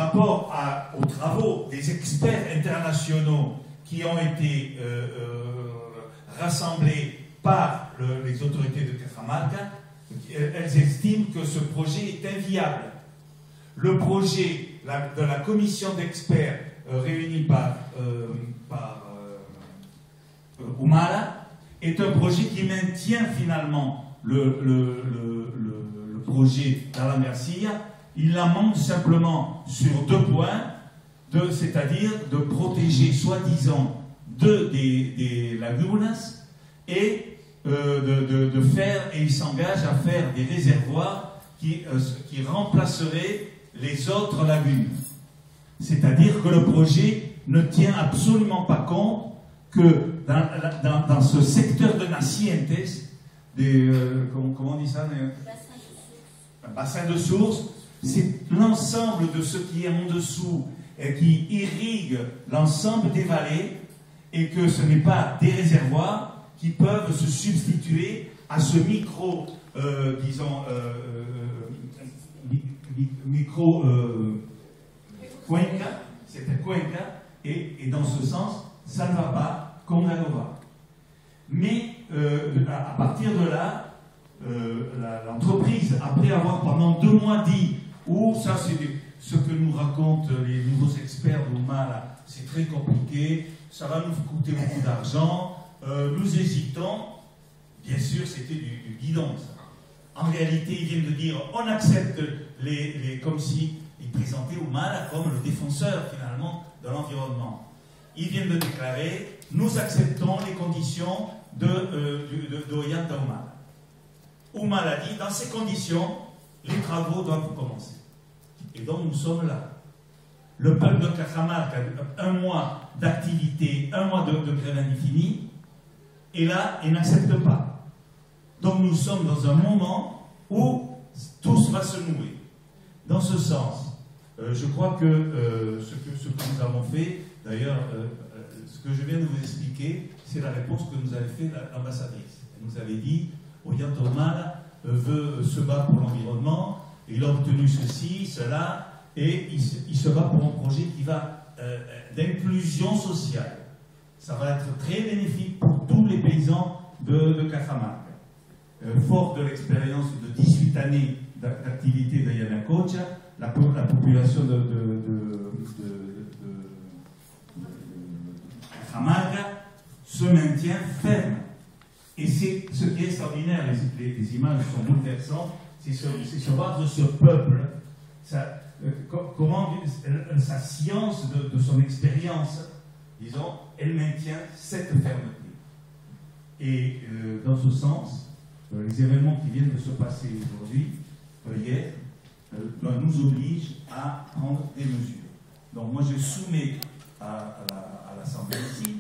rapport aux travaux des experts internationaux qui ont été rassemblés par les autorités de Cajamarca, elles estiment que ce projet est inviable. Le projet de la commission d'experts réunie par Humala est un projet qui maintient finalement le projet dans la Mercilla. Il l'amende simplement sur 2 points, c'est-à-dire de protéger soi-disant des lagunas et de faire, et il s'engage à faire des réservoirs qui remplaceraient les autres lagunes. C'est-à-dire que le projet ne tient absolument pas compte que dans ce secteur de Nacientes, comment on dit ça, un bassin de source, c'est l'ensemble de ce qui est en dessous et qui irrigue l'ensemble des vallées, et que ce n'est pas des réservoirs qui peuvent se substituer à ce micro, cuenca, c'est un cuenca, et dans ce sens, ça ne va pas comme la Nova. Mais à partir de là, l'entreprise, après avoir pendant 2 mois dit ça c'est ce que nous racontent les nouveaux experts d'Humala, c'est très compliqué, ça va nous coûter beaucoup d'argent, nous hésitons. Bien sûr, c'était du guidon, ça. En réalité, ils viennent de dire on accepte comme si ils présentaient Humala comme le défenseur finalement de l'environnement. Ils viennent de déclarer nous acceptons les conditions d'Ollanta Humala. Humala dit dans ces conditions, les travaux doivent commencer. Et donc nous sommes là. Le peuple de Cajamarca a 1 mois d'activité, 1 mois de grève indéfinie, et là, il n'accepte pas. Donc nous sommes dans un moment où tout va se nouer. Dans ce sens, je crois que ce que nous avons fait, d'ailleurs, ce que je viens de vous expliquer, c'est la réponse que nous avait fait l'ambassadrice. Elle nous avait dit, Ollanta Humala veut se battre pour l'environnement, il a obtenu ceci, cela, et il se bat pour un projet qui va d'inclusion sociale. Ça va être très bénéfique pour tous les paysans de Cajamarca. Fort de l'expérience de 18 années d'activité d'Ayanacocha, la population de Cajamarca se maintient ferme. Et c'est ce qui est extraordinaire, les images sont bouleversantes, c'est voir de ce peuple, comment sa science de son expérience, disons, elle maintient cette fermeté. Et dans ce sens, les événements qui viennent de se passer aujourd'hui, hier, nous obligent à prendre des mesures. Donc moi je soumets à l'Assemblée ici